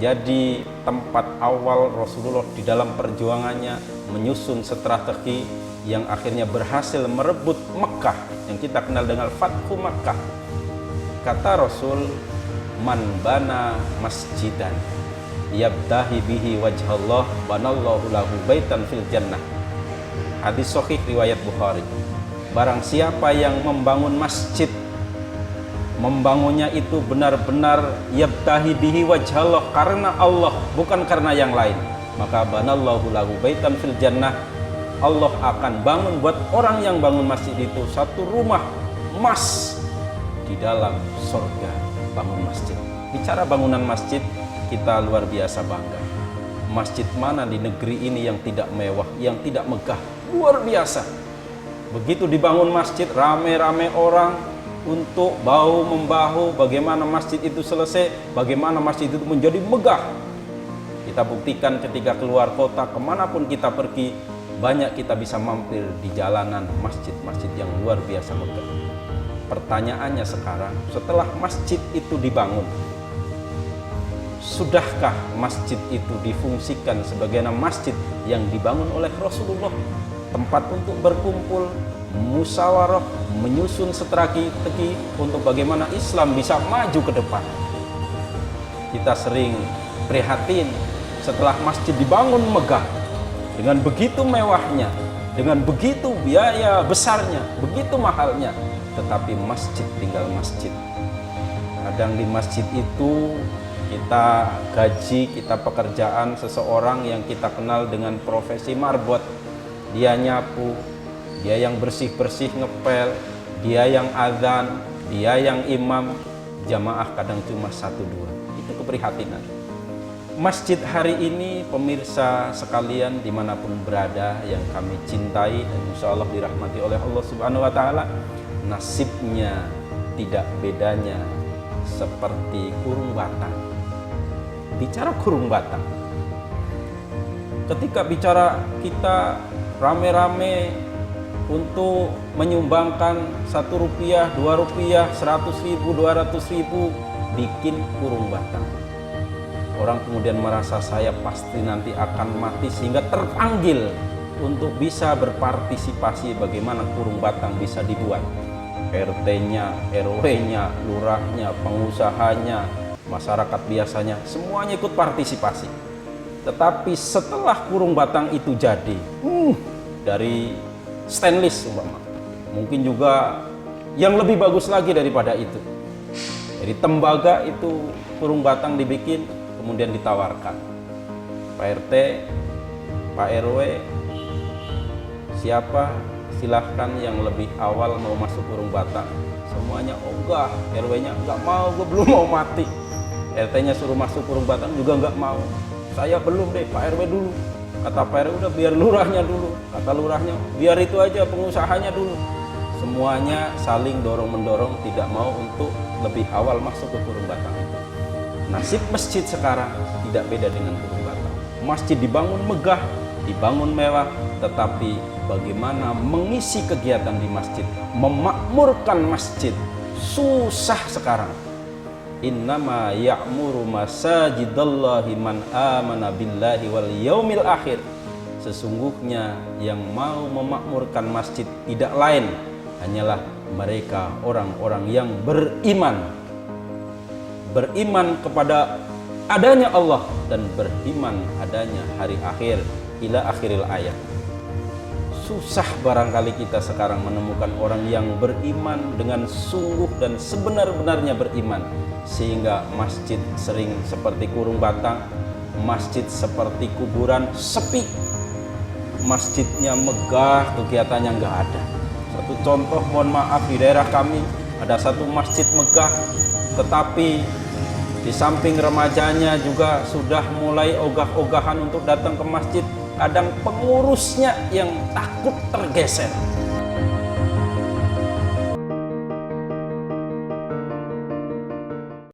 menjadi tempat awal Rasulullah di dalam perjuangannya menyusun strategi yang akhirnya berhasil merebut Mekah yang kita kenal dengan Fathu Makkah. Kata Rasul, man bana masjidan yabtahi bihi wajhallah banallahu lahu baitan fil jannah. Hadis sahih riwayat Bukhari. Barang siapa yang membangun masjid, membangunnya itu benar-benar yabtahi bihi wajhallah, karena Allah, bukan karena yang lain, maka banallahu lahu baitan fil jannah. Allah akan bangun buat orang yang bangun masjid itu satu rumah emas di dalam surga. Bangun masjid. Bicara bangunan masjid, kita luar biasa bangga. Masjid mana di negeri ini yang tidak mewah, yang tidak megah? Luar biasa. Begitu dibangun masjid, rame-rame orang untuk bahu-membahu bagaimana masjid itu selesai, bagaimana masjid itu menjadi megah. Kita buktikan ketika keluar kota, kemanapun kita pergi, banyak kita bisa mampir di jalanan masjid-masjid yang luar biasa megah. Pertanyaannya sekarang, setelah masjid itu dibangun, sudahkah masjid itu difungsikan sebagai masjid yang dibangun oleh Rasulullah? Tempat untuk berkumpul, musyawarah, menyusun strategi untuk bagaimana Islam bisa maju ke depan. Kita sering prihatin setelah masjid dibangun megah, dengan begitu mewahnya, dengan begitu biaya besarnya, begitu mahalnya, tetapi masjid tinggal masjid. Kadang di masjid itu kita gaji, kita pekerjaan seseorang yang kita kenal dengan profesi marbot. Dia nyapu, dia yang bersih-bersih ngepel, dia yang azan, dia yang imam. Jamaah kadang cuma 1-2. Itu keprihatinan. Masjid hari ini, pemirsa sekalian dimanapun berada yang kami cintai dan insya Allah dirahmati oleh Allah Subhanahu Wa Taala, nasibnya tidak bedanya seperti kurung batang. Bicara kurung batang, ketika bicara kita rame-rame untuk menyumbangkan 1 rupiah, 2 rupiah, 100.000, 200.000, bikin kurung batang. Orang kemudian merasa saya pasti nanti akan mati sehingga terpanggil untuk bisa berpartisipasi bagaimana kurung batang bisa dibuat. RT-nya, RW-nya, lurahnya, pengusahanya, masyarakat biasanya, semuanya ikut partisipasi. Tetapi setelah kurung batang itu jadi, dari stainless umpama, mungkin juga yang lebih bagus lagi daripada itu, dari tembaga itu kurung batang dibikin, kemudian ditawarkan. Pak RT, Pak RW, siapa silahkan yang lebih awal mau masuk kurung batang. Semuanya enggak, RW-nya enggak mau, gue belum mau mati. RT-nya suruh masuk kurung batang juga enggak mau. Saya belum deh, Pak RW dulu. Kata Pak RW, udah biar lurahnya dulu. Kata lurahnya, biar itu aja pengusahanya dulu. Semuanya saling dorong-mendorong, tidak mau untuk lebih awal masuk ke kurung batang itu. Nasib masjid sekarang tidak beda dengan kurung batang. Masjid dibangun megah, dibangun mewah, tetapi bagaimana mengisi kegiatan di masjid, memakmurkan masjid, susah sekarang. Innama ya'muru masajidallahi man amana billahi wal yaumil akhir. Sesungguhnya yang mau memakmurkan masjid tidak lain hanyalah mereka orang-orang yang beriman. Beriman kepada adanya Allah dan beriman adanya hari akhir, ila akhiril ayat. Susah barangkali kita sekarang menemukan orang yang beriman dengan sungguh dan sebenar-benarnya beriman, sehingga masjid sering seperti kurung batang, masjid seperti kuburan, sepi. Masjidnya megah, kegiatannya nggak ada. Satu contoh, mohon maaf, di daerah kami ada satu masjid megah, tetapi di samping remajanya juga sudah mulai ogah-ogahan untuk datang ke masjid. Kadang pengurusnya yang takut tergeser.